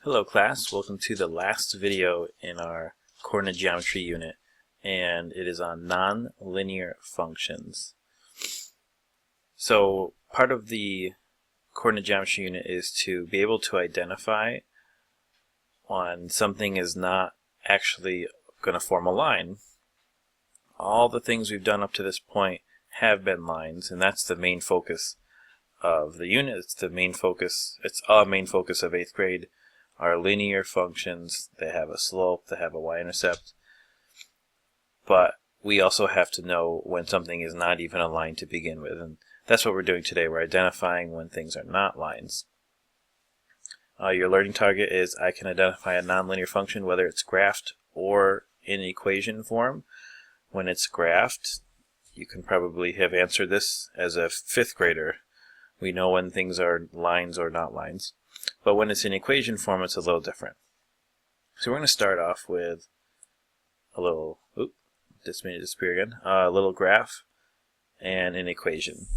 Hello class, welcome to the last video in our coordinate geometry unit, and it is on nonlinear functions. So part of the coordinate geometry unit is to be able to identify when something is not actually going to form a line. All the things we've done up to this point have been lines, and that's the main focus of the unit. It's a main focus of 8th grade. Are linear functions. They have a slope, they have a y-intercept, but we also have to know when something is not even a line to begin with, and that's what we're doing today. We're identifying when things are not lines. Your learning target is I can identify a nonlinear function whether it's graphed or in equation form. When it's graphed, you can probably have answered this as a 5th grader. We know when things are lines or not lines. But when it's in equation form, it's a little different. So we're going to start off with a little, this made it disappear again, a little graph and an equation.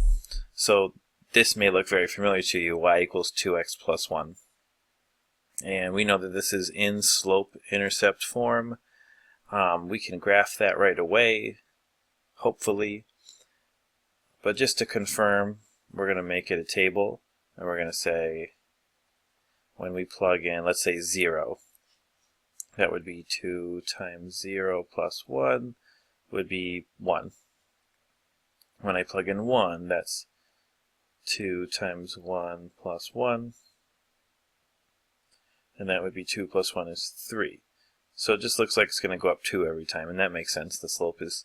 So this may look very familiar to you, y equals 2x plus 1. And we know that this is in slope-intercept form. We can graph that right away, hopefully. But just to confirm, we're going to make it a table, and we're going to say, when we plug in, let's say 0, that would be 2 times 0 plus 1 would be 1. When I plug in 1, that's 2 times 1 plus 1, and that would be 2 plus 1 is 3. So it just looks like it's going to go up 2 every time, and that makes sense. The slope is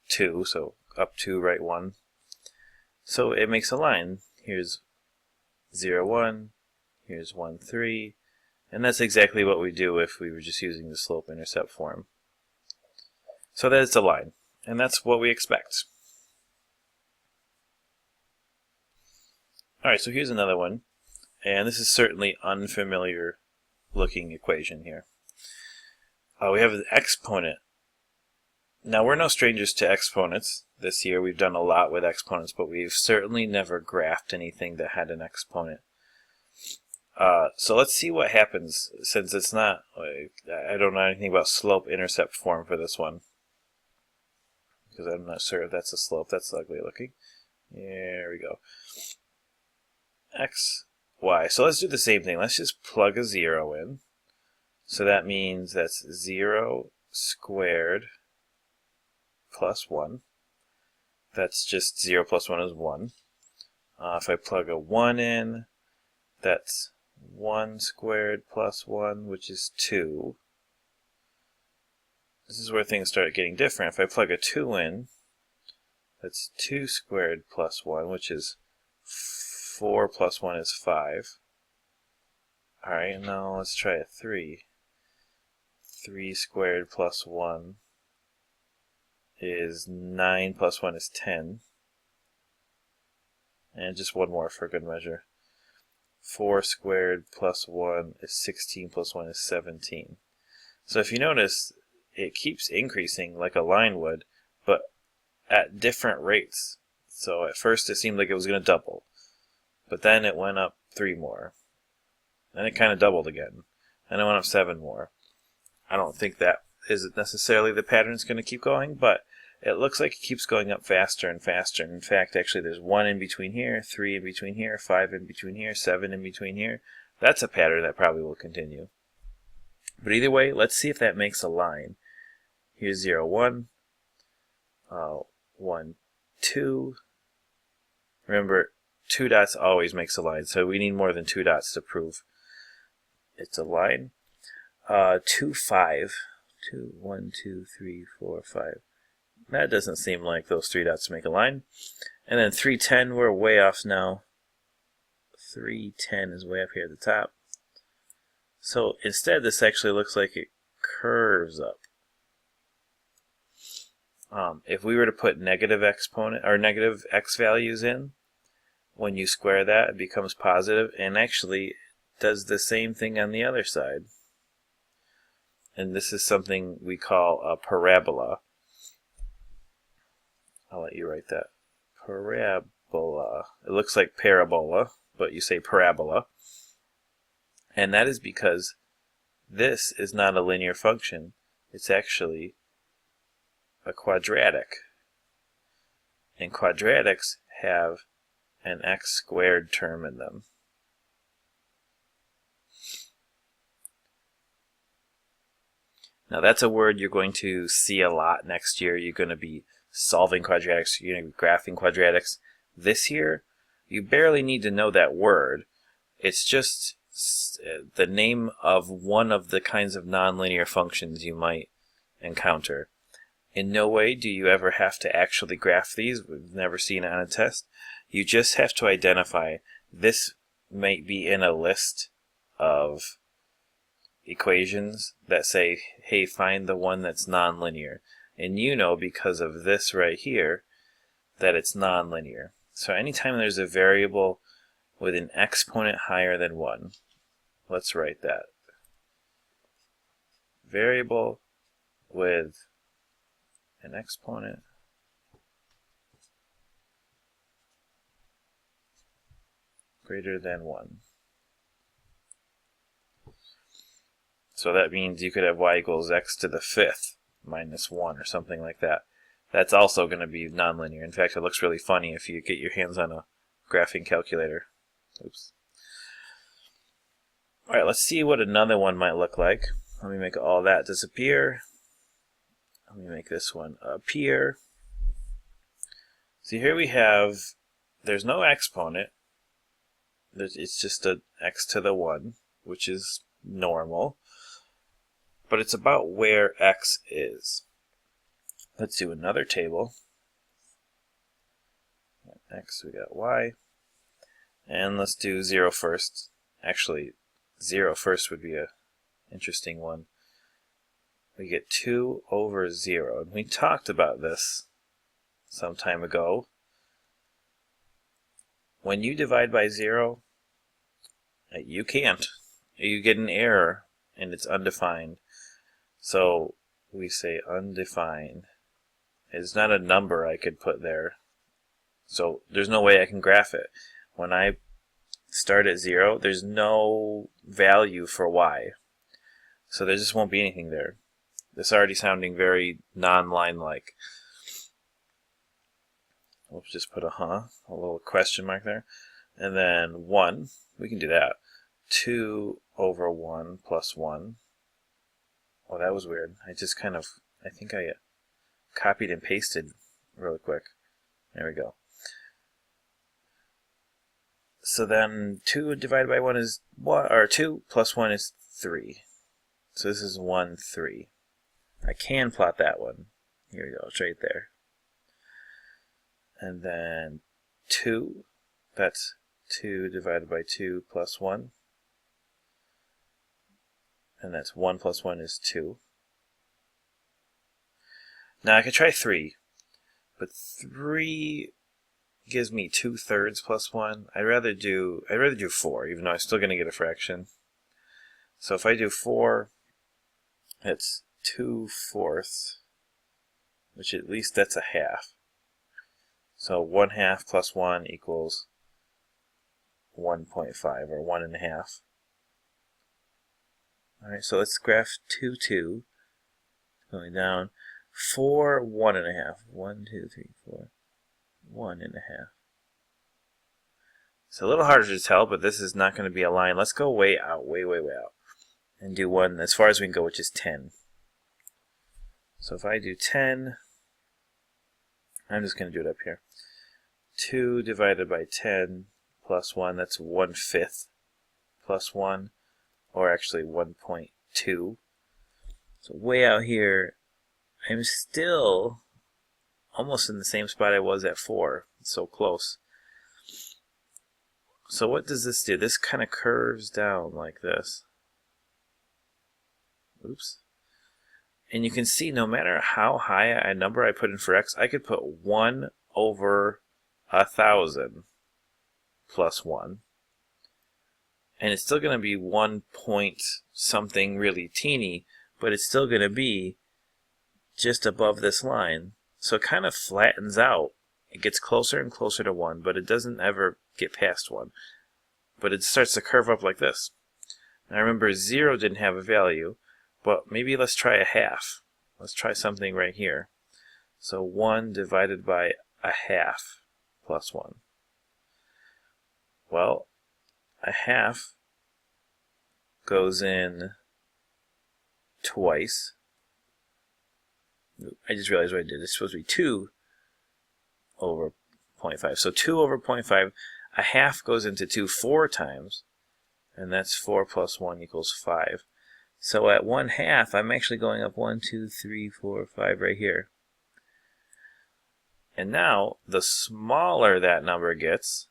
2, so up 2, right 1. So it makes a line. Here's 0, 1. Here's 1, 3, and that's exactly what we do if we were just using the slope-intercept form. So that's a line, and that's what we expect. Alright, so here's another one, and this is certainly unfamiliar looking equation here. We have an exponent. Now we're no strangers to exponents. This year we've done a lot with exponents, but we've certainly never graphed anything that had an exponent. So let's see what happens, since it's not, I don't know anything about slope-intercept form for this one, because I'm not sure if that's a slope. That's ugly looking. There we go. X, Y. So let's do the same thing. Let's just plug a 0 in. So that means that's 0 squared plus 1. That's just 0 plus 1 is 1. If I plug a 1 in, that's 1 squared plus 1, which is 2. This is where things start getting different. If I plug a 2 in, that's 2 squared plus 1, which is 4 plus 1 is 5. Alright, now let's try a 3. 3 squared plus 1 is 9 plus 1 is 10. And just one more for good measure. 4 squared plus 1 is 16 plus 1 is 17. So if you notice, it keeps increasing like a line would, but at different rates. So at first it seemed like it was going to double, but then it went up 3 more. Then it kind of doubled again. Then it went up 7 more. I don't think that is necessarily the pattern it's going to keep going, but it looks like it keeps going up faster and faster. In fact, actually there's 1 in between here, 3 in between here, 5 in between here, 7 in between here. That's a pattern that probably will continue. But either way, let's see if that makes a line. Here's 0, 1, 1, 2. Remember, 2 dots always makes a line, so we need more than 2 dots to prove it's a line. 2, 5. 2, 1, 2, 3, 4, 5. That doesn't seem like those 3 dots make a line. And then 3, 10, we're way off now. 3, 10 is way up here at the top. So instead, this actually looks like it curves up. If we were to put negative exponent or negative x values in, when you square that, it becomes positive, and actually does the same thing on the other side. And this is something we call a parabola. I'll let you write that. Parabola. It looks like parabola, but you say parabola. And that is because this is not a linear function. It's actually a quadratic. And quadratics have an x squared term in them. Now that's a word you're going to see a lot next year. You're going to be solving quadratics, you're going to be graphing quadratics. This year, you barely need to know that word. It's just the name of one of the kinds of nonlinear functions you might encounter. In no way do you ever have to actually graph these. We've never seen it on a test. You just have to identify this might be in a list of equations that say, hey, find the one that's nonlinear. And you know, because of this right here, that it's nonlinear. So anytime there's a variable with an exponent higher than 1, let's write that. Variable with an exponent greater than 1. So that means you could have y equals x to the 5th minus 1 or something like that. That's also going to be nonlinear. In fact, it looks really funny if you get your hands on a graphing calculator. Oops. Alright, let's see what another one might look like. Let me make all that disappear. Let me make this one appear. So here we have, there's no exponent. It's just a x to the 1, which is normal. But it's about where x is. Let's do another table. X, we got y. And let's do 0 first. Actually, 0 first would be an interesting one. We get 2 over 0. And we talked about this some time ago. When you divide by 0, you can't. You get an error, and it's undefined. So we say undefined. It's not a number I could put there. So there's no way I can graph it. When I start at 0, there's no value for y. So there just won't be anything there. This is already sounding very non-line-like. We'll just put a little question mark there. And then 1, we can do that. 2 over 1 plus 1. Oh, that was weird. I think I copied and pasted really quick. There we go. So then 2 divided by 1 is 1, or 2 plus 1 is 3. So this is 1, 3. I can plot that one. Here we go, it's right there. And then 2, that's 2 divided by 2 plus 1. And that's 1 plus 1 is 2. Now I could try 3, but 3 gives me 2/3 plus 1. I'd rather do 4, even though I'm still going to get a fraction. So if I do 4, that's 2/4, which at least that's a half. So 1/2 plus 1 equals 1.5, or 1.5. Alright, so let's graph 2, 2. Going down. 4, 1.5. 1, 2, 3, 4. 1.5. It's a little harder to tell, but this is not going to be a line. Let's go way out, way out. And do 1 as far as we can go, which is 10. So if I do 10, I'm just going to do it up here. 2 divided by 10 plus 1, that's 1/5 plus 1, or actually 1.2. So way out here, I'm still almost in the same spot I was at 4. It's so close. So what does this do? This kind of curves down like this. Oops. And you can see no matter how high a number I put in for x, I could put 1 over 1,000 plus 1. And it's still going to be 1 point something really teeny, but it's still going to be just above this line. So it kind of flattens out. It gets closer and closer to 1, but it doesn't ever get past 1. But it starts to curve up like this. Now remember, 0 didn't have a value, but maybe let's try a half. Let's try something right here. So 1 divided by a half plus 1. Well, a half goes in twice. I just realized what I did. It's supposed to be 2 over 0.5. So 2 over 0.5, a half goes into 2 4 times, and that's 4 plus 1 equals 5. So at 1/2, I'm actually going up 1, 2, 3, 4, 5 right here. And now, the smaller that number gets,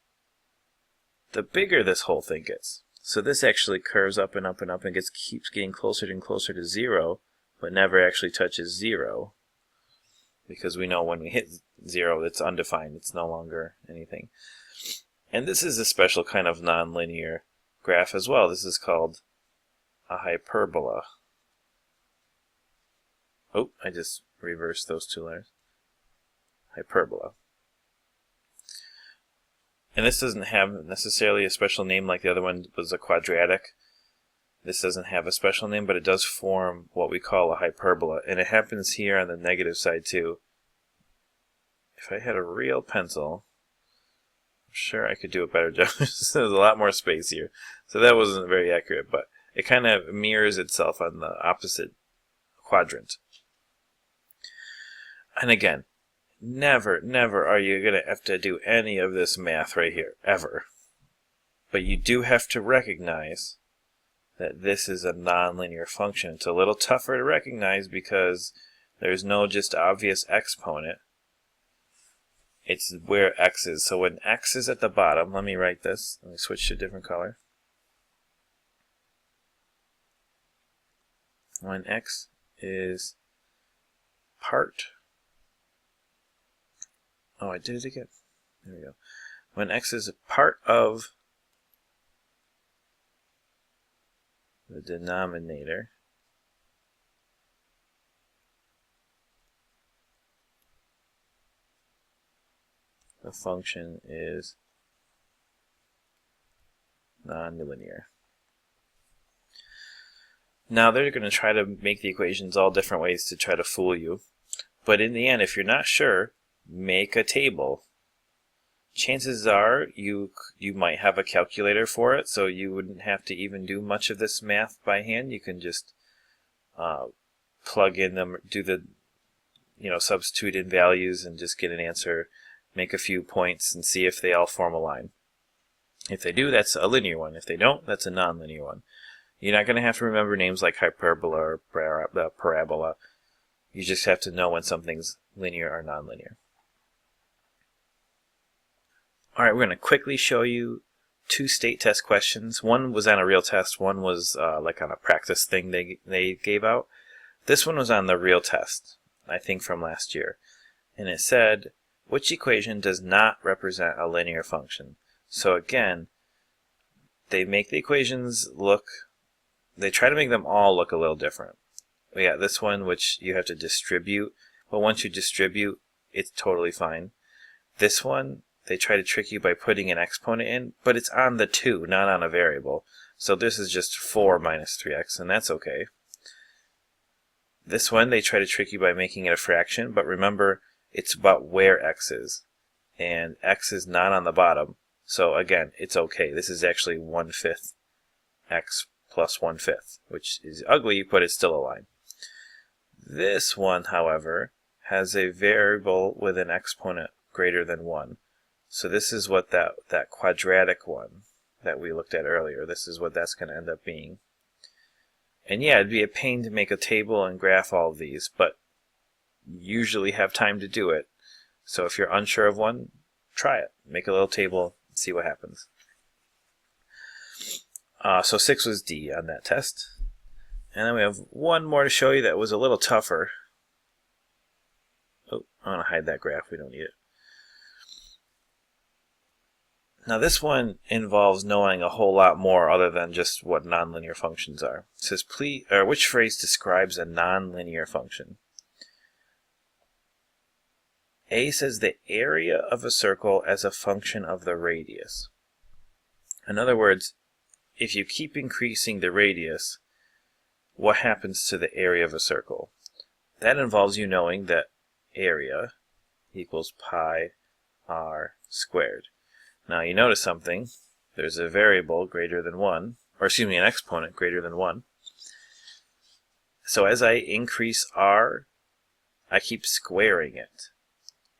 the bigger this whole thing gets. So this actually curves up and up and up and keeps getting closer and closer to 0, but never actually touches 0. Because we know when we hit 0, it's undefined. It's no longer anything. And this is a special kind of nonlinear graph as well. This is called a hyperbola. Oh, I just reversed those two letters. Hyperbola. And this doesn't have necessarily a special name like the other one was a quadratic. This doesn't have a special name, but it does form what we call a hyperbola. And it happens here on the negative side too. If I had a real pencil, I'm sure I could do a better job. There's a lot more space here. So that wasn't very accurate, but it kind of mirrors itself on the opposite quadrant. And again, never are you going to have to do any of this math right here, ever. But you do have to recognize that this is a nonlinear function. It's a little tougher to recognize because there's no just obvious exponent. It's where x is. So when x is at the bottom, let me write this. Let me switch to a different color. When x is part, oh, I did it again. There we go. When x is a part of the denominator, the function is nonlinear. Now they're going to try to make the equations all different ways to try to fool you. But in the end, if you're not sure, make a table. Chances are you might have a calculator for it, so you wouldn't have to even do much of this math by hand. You can just plug in them, do the substitute in values and just get an answer, make a few points and see if they all form a line. If they do, that's a linear one. If they don't, that's a nonlinear one. You're not going to have to remember names like hyperbola or parabola. You just have to know when something's linear or nonlinear. All right, we're going to quickly show you two state test questions. One was on a real test. One was like on a practice thing they gave out. This one was on the real test, I think from last year. And it said, which equation does not represent a linear function? So again, they make the equations look, they try to make them all look a little different. We got this one, which you have to distribute, but once you distribute, it's totally fine. This one, they try to trick you by putting an exponent in, but it's on the 2, not on a variable. So this is just 4 minus 3x, and that's okay. This one, they try to trick you by making it a fraction, but remember, it's about where x is. And x is not on the bottom, so again, it's okay. This is actually 1/5 x plus 1/5, which is ugly, but it's still a line. This one, however, has a variable with an exponent greater than 1. So this is what that quadratic one that we looked at earlier, this is what that's going to end up being. And yeah, it'd be a pain to make a table and graph all of these, but you usually have time to do it. So if you're unsure of one, try it. Make a little table and see what happens. So 6 was D on that test. And then we have one more to show you that was a little tougher. Oh, I want to hide that graph. We don't need it. Now this one involves knowing a whole lot more other than just what nonlinear functions are. It says, which phrase describes a nonlinear function? A says the area of a circle as a function of the radius. In other words, if you keep increasing the radius, what happens to the area of a circle? That involves you knowing that area equals pi r squared. Now you notice something. There's a variable greater than 1, or excuse me, an exponent greater than 1. So as I increase r, I keep squaring it.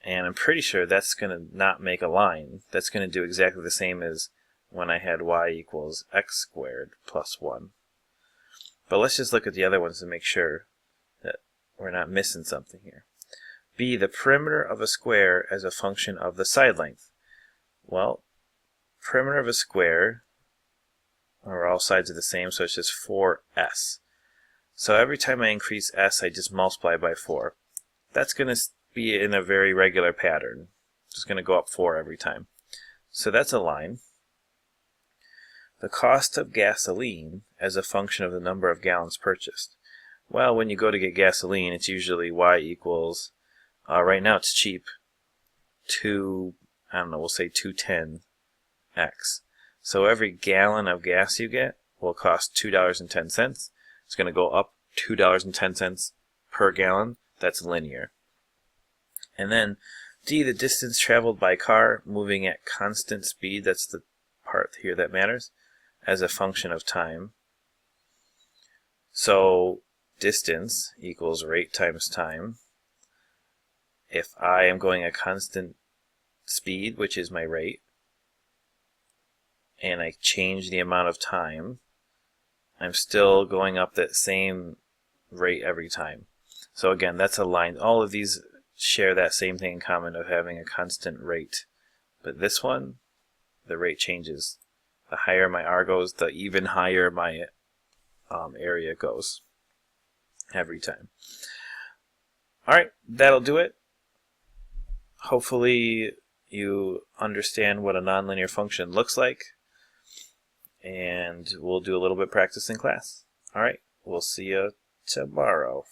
And I'm pretty sure that's going to not make a line. That's going to do exactly the same as when I had y equals x squared plus 1. But let's just look at the other ones to make sure that we're not missing something here. B, the perimeter of a square as a function of the side length. Well, perimeter of a square, or all sides are the same, so it's just 4s. So every time I increase s, I just multiply by 4. That's going to be in a very regular pattern. It's going to go up 4 every time. So that's a line. The cost of gasoline as a function of the number of gallons purchased. Well, when you go to get gasoline, it's usually y equals, right now it's cheap, we'll say 210x. So every gallon of gas you get will cost $2.10. It's going to go up $2.10 per gallon. That's linear. And then D, the distance traveled by car moving at constant speed, that's the part here that matters, as a function of time. So distance equals rate times time. If I am going at constant speed, which is my rate, and I change the amount of time, I'm still going up that same rate every time. So again, that's a line. All of these share that same thing in common of having a constant rate. But this one, the rate changes. The higher my r goes, the even higher my area goes every time. Alright, that'll do it. Hopefully you understand what a nonlinear function looks like, and we'll do a little bit of practice in class. Alright, we'll see you tomorrow.